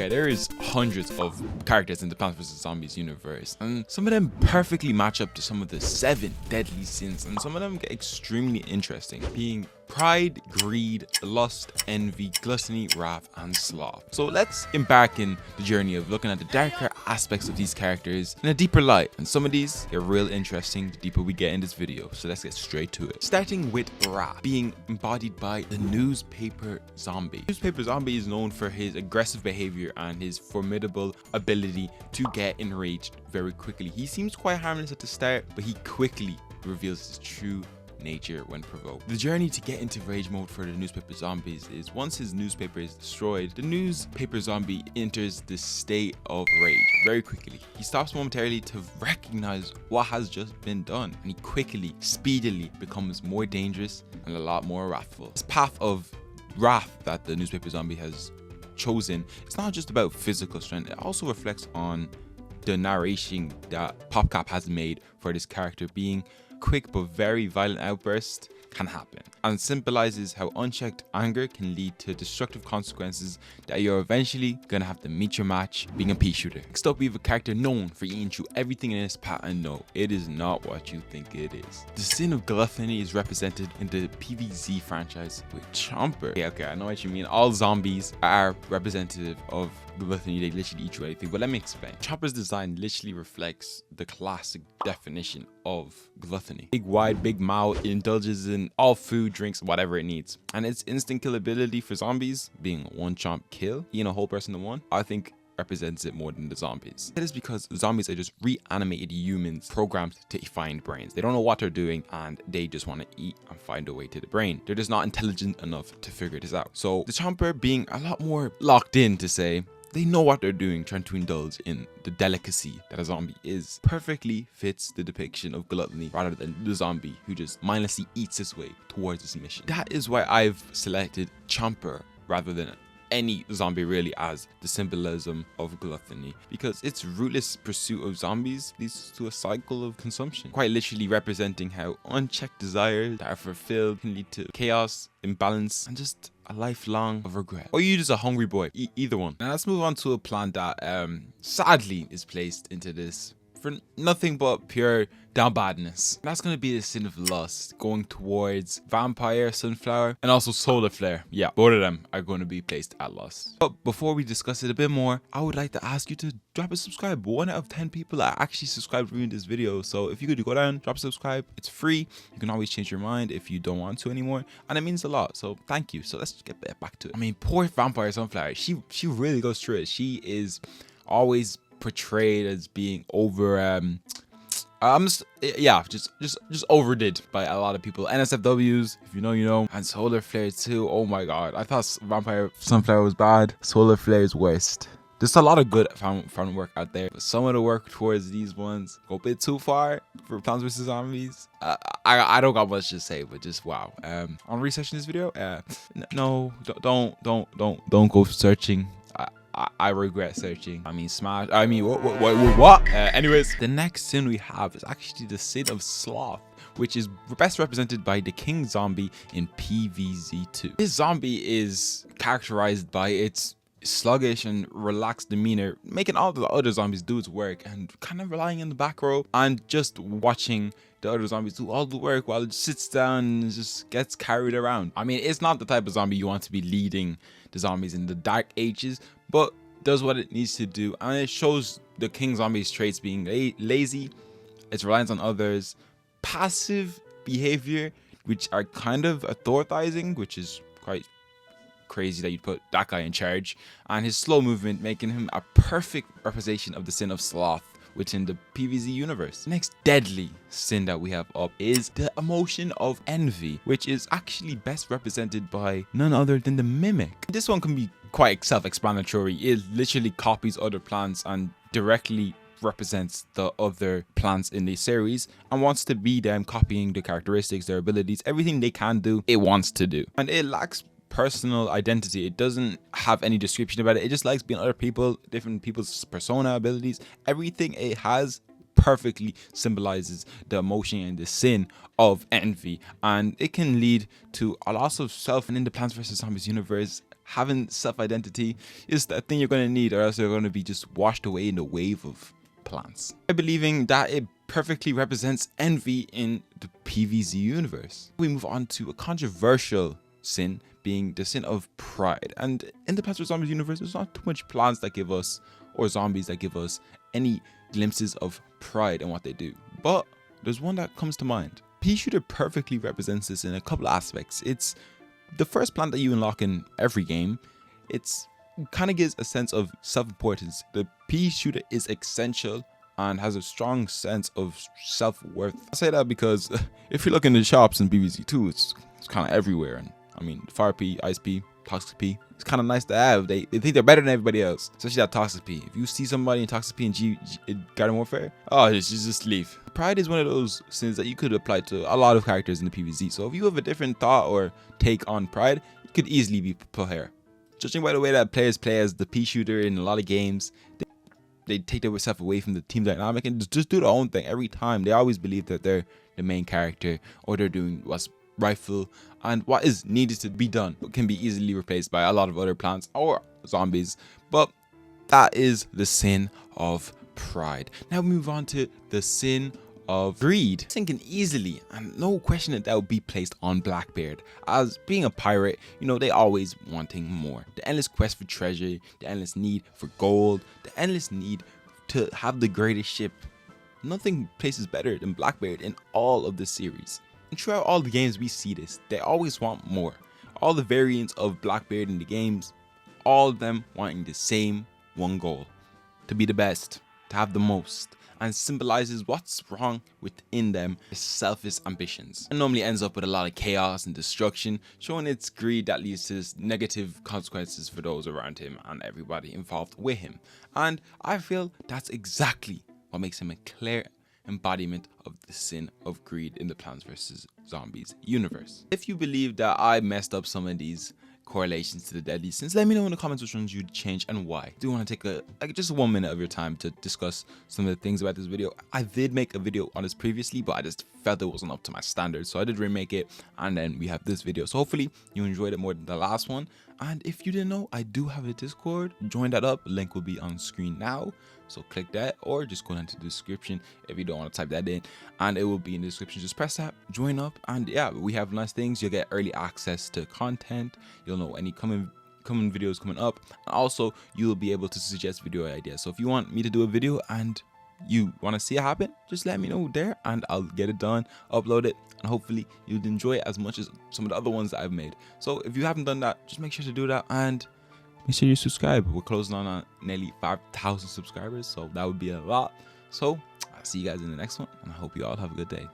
Okay, there is hundreds of characters in the Plants vs Zombies universe, and some of them perfectly match up to some of the 7 deadly sins, and some of them get extremely interesting, being pride, greed, lust, envy, gluttony, wrath, and sloth. So let's embark in the journey of looking at the darker aspects of these characters in a deeper light, and some of these get real interesting the deeper we get in this video, so let's get straight to it. Starting with wrath, being embodied by the newspaper zombie. Newspaper zombie is known for his aggressive behavior and his formidable ability to get enraged very quickly. He seems quite harmless at the start, but he quickly reveals his true nature when provoked. The journey to get into rage mode for the newspaper zombies is once his newspaper is destroyed, the newspaper zombie enters the state of rage very quickly. He stops momentarily to recognize what has just been done, and he quickly, speedily becomes more dangerous and a lot more wrathful. This path of wrath that the newspaper zombie has chosen, it's not just about physical strength, it also reflects on the narration that PopCap has made for this character. Being quick but very violent outbursts can happen, and symbolizes how unchecked anger can lead to destructive consequences that you're eventually gonna have to meet your match being a pea shooter. Next up, we have a character known for eating through everything in his path, and no, it is not what you think it is. The sin of gluttony is represented in the PvZ franchise with Chomper. Okay, I know what you mean. All zombies are representative of gluttony, they literally eat through anything, but let me explain. Chomper's design literally reflects the classic definition of gluttony. Big wide, big mouth, indulges in all food, drinks, whatever it needs. And its instant kill ability for zombies, being one chomp kill, eating a whole person in one, I think represents it more than the zombies. That is because zombies are just reanimated humans programmed to find brains. They don't know what they're doing, and they just want to eat and find a way to the brain. They're just not intelligent enough to figure this out. So the Chomper, being a lot more locked in to say they know what they're doing, trying to indulge in the delicacy that a zombie is, perfectly fits the depiction of gluttony rather than the zombie who just mindlessly eats his way towards his mission. That is why I've selected Chomper rather than any zombie really as the symbolism of gluttony, because its rootless pursuit of zombies leads to a cycle of consumption, quite literally representing how unchecked desires that are fulfilled can lead to chaos, imbalance, and just a lifelong of regret. Or you just a hungry boy, either one. Now let's move on to a plant that sadly is placed into this for nothing but pure down badness. That's going to be the sin of lust, going towards vampire, sunflower, and also solar flare. Yeah, both of them are going to be placed at lust. But before we discuss it a bit more, I would like to ask you to drop a subscribe. 1 out of 10 people are actually subscribed viewing this video, so if you could go down, drop a subscribe. It's free. You can always change your mind if you don't want to anymore, and it means a lot, so thank you. So let's get back to it. I mean, poor vampire sunflower, she really goes through it. She is always portrayed as being over just overdid by a lot of people. NSFWs, if you know, you know. And solar flare too. Oh my god, I thought vampire sunflower was bad. Solar flare is worst. There's a lot of good fan work out there, but some of the work towards these ones go a bit too far for Plants vs Zombies. I don't got much to say, but just wow. On researching this video, no, don't go searching. I regret searching. I mean, smash. I mean, what? Anyways, the next sin we have is actually the sin of Sloth, which is best represented by the king zombie in PvZ2. This zombie is characterized by its sluggish and relaxed demeanor, making all the other zombies do its work and kind of relying in the back row and just watching the other zombies do all the work while it sits down and just gets carried around. I mean, it's not the type of zombie you want to be leading the zombies in the dark ages, but does what it needs to do, and it shows the king zombie's traits: being lazy, its reliance on others, passive behavior, which are kind of authorizing, which is quite crazy that you'd put that guy in charge, and his slow movement, making him a perfect representation of the sin of sloth within the PvZ universe. The next deadly sin that we have up is the emotion of envy, which is actually best represented by none other than the mimic. This one can be quite self-explanatory. It literally copies other plants and directly represents the other plants in the series and wants to be them, copying the characteristics, their abilities, everything they can do, it wants to do. And it lacks personal identity. It doesn't have any description about it. It just likes being other people, different people's persona, abilities. Everything it has perfectly symbolizes the emotion and the sin of envy, and it can lead to a loss of self. And in the Plants vs Zombies universe, having self-identity is the thing you're going to need, or else you're going to be just washed away in the wave of plants. I'm believing that it perfectly represents envy in the PvZ universe. We move on to a controversial sin, being the sin of pride. And in the Plants vs Zombies universe, there's not too much plants that give us, or zombies that give us, any glimpses of pride in what they do. But there's one that comes to mind. Pea Shooter perfectly represents this in a couple of aspects. It's the first plant that you unlock in every game. It's kind of gives a sense of self-importance. The Pea Shooter is essential and has a strong sense of self-worth. I say that because if you look in the shops in PvZ2, it's kind of everywhere. And I mean, Fire Pea, Ice Pea, Toxic Pea, it's kind of nice to have. They think they're better than everybody else, especially that Toxic Pea. If you see somebody in Toxic Pea in Garden Warfare, oh, just leave. Pride is one of those sins that you could apply to a lot of characters in the PvZ. So if you have a different thought or take on pride, it could easily be put here. Judging by the way that players play as the Pea Shooter in a lot of games, they take themselves away from the team dynamic and just do their own thing every time. They always believe that they're the main character, or they're doing what's rightful, and what is needed to be done can be easily replaced by a lot of other plants or zombies. But that is the sin of pride. Now we move on to the sin of greed. This sin can easily, and no question that would be placed on Blackbeard. As being a pirate, you know, they always wanting more. The endless quest for treasure, the endless need for gold, the endless need to have the greatest ship. Nothing places better than Blackbeard in all of the series. And throughout all the games we see this, they always want more. All the variants of Blackbeard in the games, all of them wanting the same one goal: to be the best, to have the most, and symbolizes what's wrong within them, selfish ambitions. It normally ends up with a lot of chaos and destruction, showing its greed that leads to negative consequences for those around him and everybody involved with him. And I feel that's exactly what makes him a clear embodiment of the sin of greed in the Plants vs Zombies universe. If you believe that I messed up some of these correlations to the deadly sins, let me know in the comments which ones you'd change and why. I do want to take just 1 minute of your time to discuss some of the things about this video. I did make a video on this previously, but I just felt it wasn't up to my standards, so I did remake it, and then we have this video. So hopefully you enjoyed it more than the last one. And if you didn't know, I do have a Discord. Join that up. Link will be on screen now, so click that, or just go down to the description if you don't want to type that in, and it will be in the description. Just press that, join up, and yeah, we have nice things. You'll get early access to content. You'll know any coming videos coming up, and also you will be able to suggest video ideas. So if you want me to do a video and you want to see it happen, just let me know there, and I'll get it done, upload it, and hopefully you'll enjoy it as much as some of the other ones that I've made. So if you haven't done that, just make sure to do that, and make sure you subscribe. We're closing on nearly 5,000 subscribers, so that would be a lot. So I'll see you guys in the next one, and I hope you all have a good day.